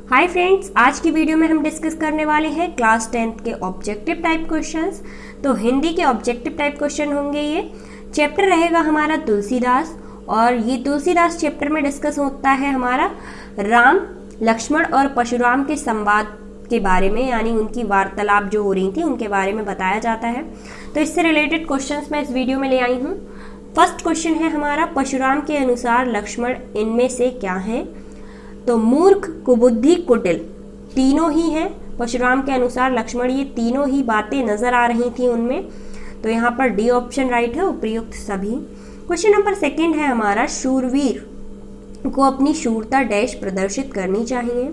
Hi friends, आज की video में हम डिस्कस करने वाले हैं क्लास 10th के ऑब्जेक्टिव टाइप क्वेश्चंस। तो हिंदी के ऑब्जेक्टिव टाइप क्वेश्चन होंगे। ये चैप्टर रहेगा हमारा तुलसीदास, और ये तुलसीदास चैप्टर में डिस्कस होता है हमारा राम, लक्ष्मण और परशुराम के संवाद के बारे में, यानी उनकी वार्तालाप जो हो रही थी उनके बारे में बताया जाता है। तो इससे रिलेटेड क्वेश्चंस मैं इस वीडियो में ले आई हूँ। फर्स्ट क्वेश्चन है हमारा, परशुराम के अनुसार लक्ष्मण इनमें से क्या है? तो मूर्ख, कुबुद्धि, कुटिल तीनों ही हैं। परशुराम के अनुसार लक्ष्मण ये तीनों ही बातें नजर आ रही थी उनमें। तो यहाँ पर डी ऑप्शन राइट है, उपयुक्त सभी। क्वेश्चन नंबर सेकंड है हमारा, शूरवीर को अपनी शूरता डैश प्रदर्शित करनी चाहिए।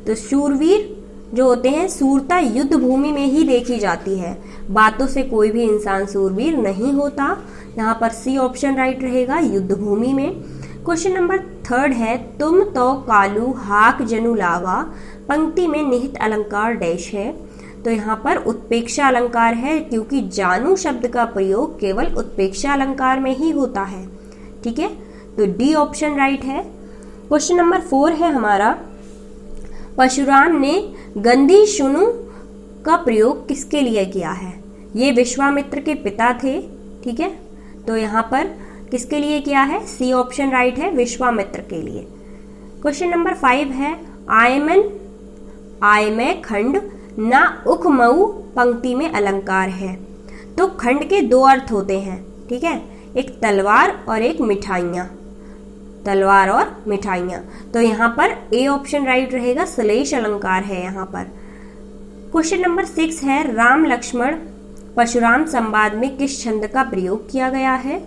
तो शूरवीर जो होते हैं, शूरता युद्ध भूमि में ही देखी जाती है, बातों से कोई भी इंसान शूरवीर नहीं होता। यहाँ पर सी ऑप्शन राइट रहेगा, युद्ध भूमि में। क्वेश्चन नंबर थर्ड है, तुम तो कालू हाक जनु लावा, पंक्ति में निहित अलंकार डैश है। तो यहाँ पर उत्प्रेक्षा अलंकार है, क्योंकि जानू शब्द का प्रयोग केवल उत्प्रेक्षा अलंकार में ही होता है। ठीक है, तो डी ऑप्शन राइट है। क्वेश्चन नंबर 4 है हमारा, परशुराम ने गंधी शुनु का प्रयोग किसके लिए किया है? ये विश्वामित्र के पिता थे। ठीक है, तो यहाँ पर किसके लिए किया है? सी ऑप्शन राइट है, विश्वामित्र के लिए। क्वेश्चन नंबर 5 है, आयमन आयमय खंड ना उख मऊ, पंक्ति में अलंकार है। तो खंड के दो अर्थ होते हैं। ठीक है, एक तलवार और एक मिठाइयाँ, तलवार और मिठाइयाँ। तो यहाँ पर ए ऑप्शन राइट रहेगा, श्लेष अलंकार है यहाँ पर। क्वेश्चन नंबर 6 है, राम लक्ष्मण परशुराम संवाद में किस छंद का प्रयोग किया गया है?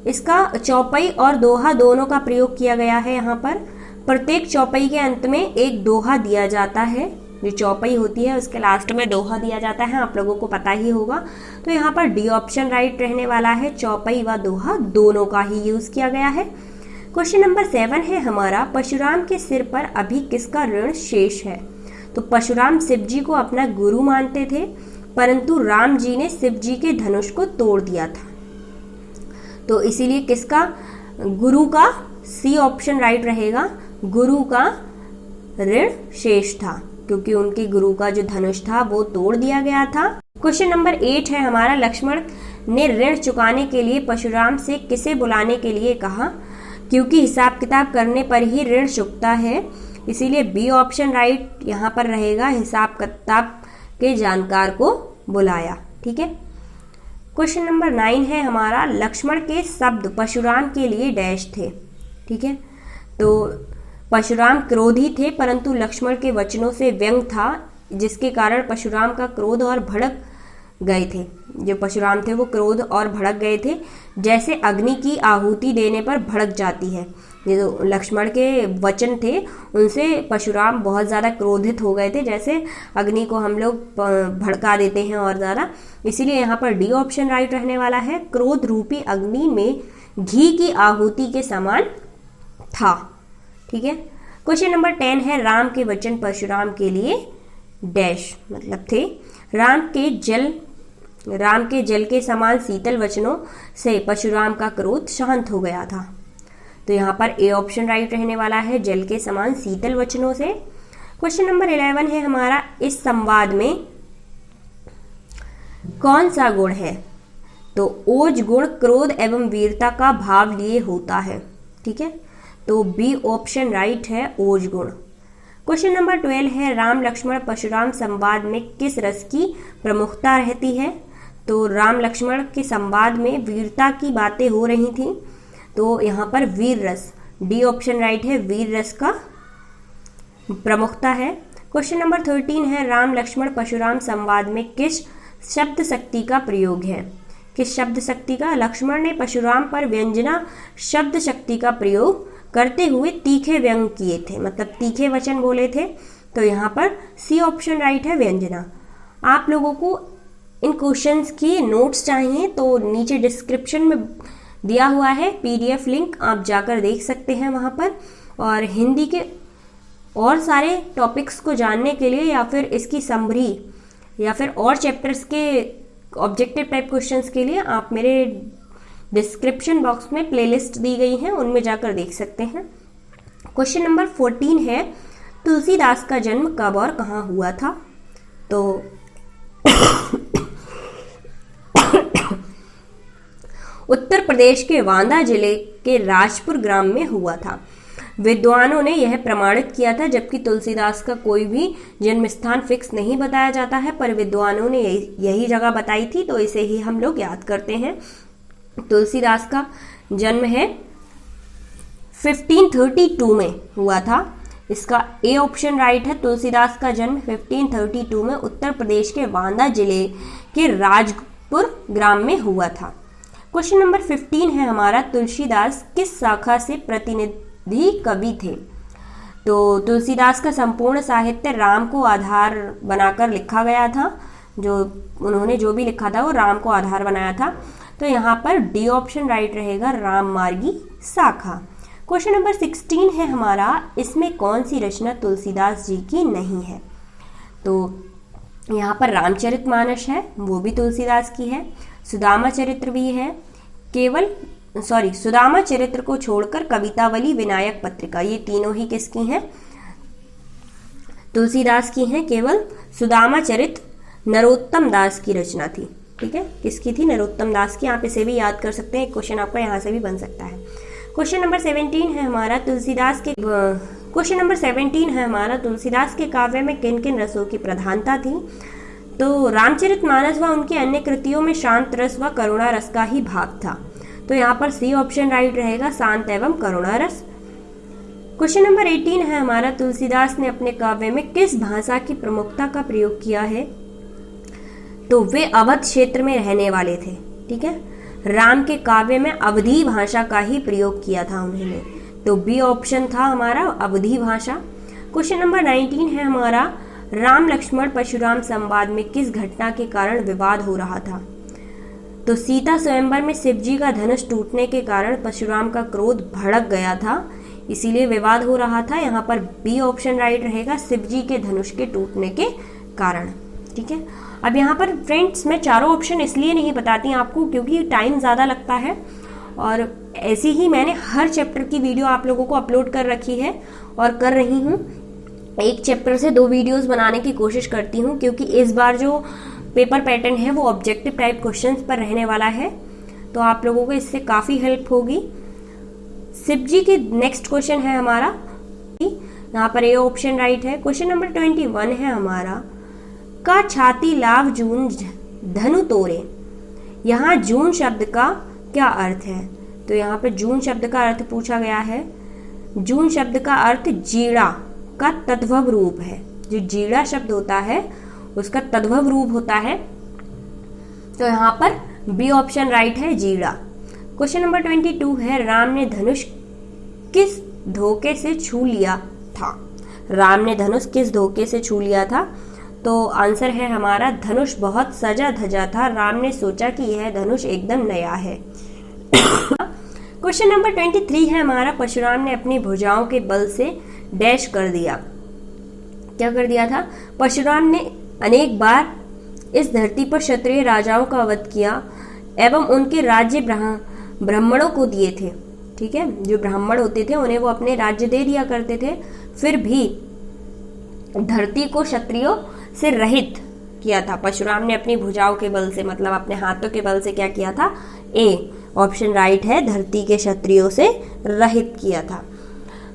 इसका चौपाई और दोहा दोनों का प्रयोग किया गया है। यहाँ पर प्रत्येक चौपाई के अंत में एक दोहा दिया जाता है। जो चौपाई होती है उसके लास्ट में दोहा दिया जाता है, आप लोगों को पता ही होगा। तो यहाँ पर डी ऑप्शन राइट रहने वाला है, चौपाई व दोहा दोनों का ही यूज किया गया है। क्वेश्चन नंबर 7 है हमारा, परशुराम के सिर पर अभी किसका ऋण शेष है? तो परशुराम शिव जी को अपना गुरु मानते थे, परंतु राम जी ने शिव जी के धनुष को तोड़ दिया था। तो इसीलिए किसका? गुरु का सी ऑप्शन राइट रहेगा, गुरु का ऋण शेष था, क्योंकि उनके गुरु का जो धनुष था वो तोड़ दिया गया था। क्वेश्चन नंबर 8 है हमारा, लक्ष्मण ने ऋण चुकाने के लिए परशुराम से किसे बुलाने के लिए कहा? क्योंकि हिसाब किताब करने पर ही ऋण चुकता है, इसीलिए बी ऑप्शन राइट यहाँ पर रहेगा, हिसाब किताब के जानकार को बुलाया। ठीक है, क्वेश्चन नंबर 9 है हमारा, लक्ष्मण के शब्द परशुराम के लिए डैश थे। ठीक है, तो परशुराम क्रोधी थे, परंतु लक्ष्मण के वचनों से व्यंग था, जिसके कारण परशुराम का क्रोध और भड़क गए थे। जो परशुराम थे वो क्रोध और भड़क गए थे, जैसे अग्नि की आहुति देने पर भड़क जाती है। जो लक्ष्मण के वचन थे उनसे परशुराम बहुत ज़्यादा क्रोधित हो गए थे, जैसे अग्नि को हम लोग भड़का देते हैं और ज़्यादा। इसीलिए यहाँ पर डी ऑप्शन राइट रहने वाला है, क्रोध रूपी अग्नि में घी की आहुति के समान था। ठीक है, क्वेश्चन नंबर 10 है, राम के वचन परशुराम के लिए डैश मतलब थे। राम के जल के समान शीतल वचनों से परशुराम का क्रोध शांत हो गया था। तो यहाँ पर ए ऑप्शन राइट रहने वाला है, जल के समान शीतल वचनों से। क्वेश्चन नंबर 11 है हमारा, इस संवाद में कौन सा गुण है? तो ओज गुण क्रोध एवं वीरता का भाव लिए होता है। ठीक है, तो बी ऑप्शन राइट है, ओज गुण। क्वेश्चन नंबर 12 है, राम लक्ष्मण परशुराम संवाद में किस रस की प्रमुखता रहती है? तो राम लक्ष्मण के संवाद में वीरता की बातें हो रही थी, तो यहाँ पर वीर रस, डी ऑप्शन राइट है, वीर रस का प्रमुखता है। क्वेश्चन नंबर 13 है, राम लक्ष्मण परशुराम संवाद में किस शब्द शक्ति का प्रयोग है? किस शब्द शक्ति का? लक्ष्मण ने परशुराम पर व्यंजना शब्द शक्ति का प्रयोग करते हुए तीखे व्यंग किए थे, मतलब तीखे वचन बोले थे। तो यहाँ पर सी ऑप्शन राइट है, व्यंजना। आप लोगों को इन क्वेश्चंस की नोट्स चाहिए तो नीचे डिस्क्रिप्शन में दिया हुआ है PDF लिंक, आप जाकर देख सकते हैं वहाँ पर। और हिंदी के और सारे टॉपिक्स को जानने के लिए, या फिर इसकी समरी, या फिर और चैप्टर्स के ऑब्जेक्टिव टाइप क्वेश्चंस के लिए आप मेरे डिस्क्रिप्शन बॉक्स में प्लेलिस्ट दी गई है, उनमें जाकर देख सकते हैं। क्वेश्चन नंबर 14 है, तुलसीदास का जन्म कब और कहाँ हुआ था? तो उत्तर प्रदेश के बांदा जिले के राजपुर ग्राम में हुआ था। विद्वानों ने यह प्रमाणित किया था, जबकि तुलसीदास का कोई भी जन्म स्थान फिक्स नहीं बताया जाता है, पर विद्वानों ने यही जगह बताई थी, तो इसे ही हम लोग याद करते हैं। तुलसीदास का जन्म है 1532 में हुआ था। इसका ए ऑप्शन राइट है। तुलसीदास का जन्म 1532 में उत्तर प्रदेश के बांदा जिले के राजपुर ग्राम में हुआ था। क्वेश्चन नंबर 15 है हमारा, तुलसीदास किस शाखा से प्रतिनिधि कवि थे? तो तुलसीदास का संपूर्ण साहित्य राम को आधार बनाकर लिखा गया था। जो उन्होंने जो भी लिखा था वो राम को आधार बनाया था। तो यहाँ पर डी ऑप्शन राइट रहेगा, राम मार्गी शाखा। क्वेश्चन नंबर 16 है हमारा, इसमें कौन सी रचना तुलसीदास जी की नहीं है? तो यहाँ पर रामचरितमानस है, वो भी तुलसीदास की है। सुदामा चरित्र भी है, सुदामा चरित्र को छोड़कर कवितावली, विनायक पत्रिका, ये तीनों ही किसकी हैं? तुलसीदास की हैं। केवल सुदामा चरित्र नरोत्तम दास की रचना थी। ठीक है, किसकी थी? नरोत्तम दास की। आप इसे भी याद कर सकते हैं, क्वेश्चन आपका यहाँ से भी बन सकता है। क्वेश्चन नंबर 17 है हमारा, तुलसीदास के काव्य में किन किन रसों की प्रधानता थी? तो रामचरितमानस व उनकी अन्य कृतियों में शांत रस व करुणा रस का ही भाग था। तो यहाँ पर सी ऑप्शन राइट रहेगा, शांत एवं करुणा रस। क्वेश्चन नंबर 18 है हमारा, तुलसीदास ने अपने काव्य में किस भाषा की प्रमुखता का प्रयोग किया है? तो वे अवध क्षेत्र में रहने वाले थे। ठीक है, राम के काव्य में अवधी भाषा का ही प्रयोग किया था उन्होंने। तो बी ऑप्शन था हमारा, अवधी भाषा। क्वेश्चन नंबर 19 है हमारा, राम लक्ष्मण परशुराम संवाद में किस घटना के कारण विवाद हो रहा था? तो सीता स्वयंवर में शिवजी का धनुष टूटने के कारण परशुराम का क्रोध भड़क गया था, इसीलिए विवाद हो रहा था। यहाँ पर बी ऑप्शन राइट रहेगा, शिवजी के धनुष के टूटने के कारण। ठीक है, अब यहाँ पर फ्रेंड्स मैं चारों ऑप्शन इसलिए नहीं बताती आपको क्योंकि टाइम ज़्यादा लगता है, और ऐसी ही मैंने हर चैप्टर की वीडियो आप लोगों को अपलोड कर रखी है और कर रही हूँ। एक चैप्टर से 2 वीडियोस बनाने की कोशिश करती हूँ, क्योंकि इस बार जो पेपर पैटर्न है वो ऑब्जेक्टिव टाइप क्वेश्चंस पर रहने वाला है, तो आप लोगों को इससे काफ़ी हेल्प होगी। शिवजी की नेक्स्ट क्वेश्चन है हमारा, यहाँ पर ए ऑप्शन राइट है। क्वेश्चन नंबर 21 है हमारा, का छाती लाभ जून धनु तोरे, यहाँ जून शब्द का क्या अर्थ है? तो यहाँ पे जून शब्द का अर्थ पूछा गया है। जून शब्द का अर्थ जीड़ा का तद्भव रूप है। जो जीड़ा शब्द होता है उसका तद्भव रूप होता है, तो यहाँ पर बी ऑप्शन राइट है, जीड़ा। क्वेश्चन नंबर 22 है, राम ने धनुष किस धोखे से छू लिया था? राम ने धनुष किस धोखे से छू लिया था? तो आंसर है हमारा, धनुष बहुत सजा धजा था, राम ने सोचा कि यह धनुष एकदम नया है। क्वेश्चन नंबर 23 है हमारा, परशुराम ने अपनी भुजाओं के बल से डैश कर दिया। क्या कर दिया था? परशुराम ने अनेक बार इस धरती पर क्षत्रिय राजाओं का वध किया एवं उनके राज्य ब्राह्मणों को दिए थे। ठीक है, जो ब्राह्मण होते थे उन्हें वो अपने राज्य दे दिया करते थे, फिर भी धरती को क्षत्रियों से रहित किया था। परशुराम ने अपनी भुजाओं के बल से, मतलब अपने हाथों के बल से क्या किया था? ए ऑप्शन राइट है, धरती के क्षत्रियों से रहित किया था।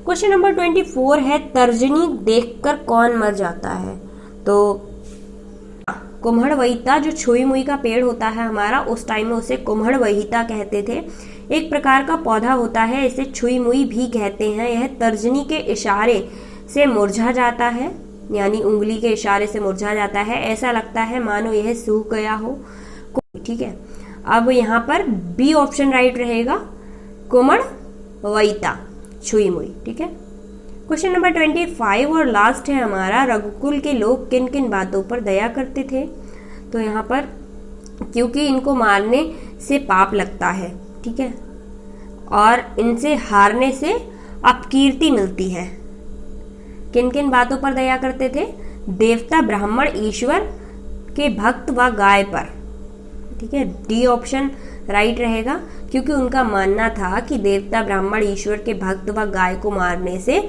क्वेश्चन नंबर 24 है, तर्जनी देखकर कौन मर जाता है? तो कुम्हड़वहिता, जो छुई मुई का पेड़ होता है हमारा, उस टाइम में उसे कुम्हड़वहिता कहते थे। एक प्रकार का पौधा होता है, इसे छुई मुई भी कहते हैं। यह तर्जनी के इशारे से मुरझा जाता है, यानी उंगली के इशारे से मुरझा जाता है। ऐसा लगता है मानो यह सूख गया हो। ठीक है, अब यहाँ पर बी ऑप्शन राइट रहेगा, कुम्हड़वहिता, छुई मुई। ठीक है, क्वेश्चन नंबर 25 और लास्ट है हमारा, रघुकुल के लोग किन किन बातों पर दया करते थे? तो यहाँ पर क्योंकि इनको मारने से पाप लगता है, ठीक है, और इनसे हारने से अपकीर्ति मिलती है। किन किन बातों पर दया करते थे? देवता, ब्राह्मण, ईश्वर के भक्त व गाय पर। ठीक है, डी ऑप्शन राइट रहेगा, क्योंकि उनका मानना था कि देवता, ब्राह्मण, ईश्वर के भक्त व गाय को मारने से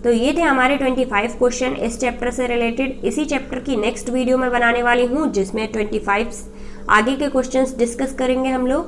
तो ये थे हमारे 25 क्वेश्चन इस चैप्टर से रिलेटेड। इसी चैप्टर की नेक्स्ट वीडियो में बनाने वाली हूँ जिसमें 25 आगे के क्वेश्चंस डिस्कस करेंगे हम लोग।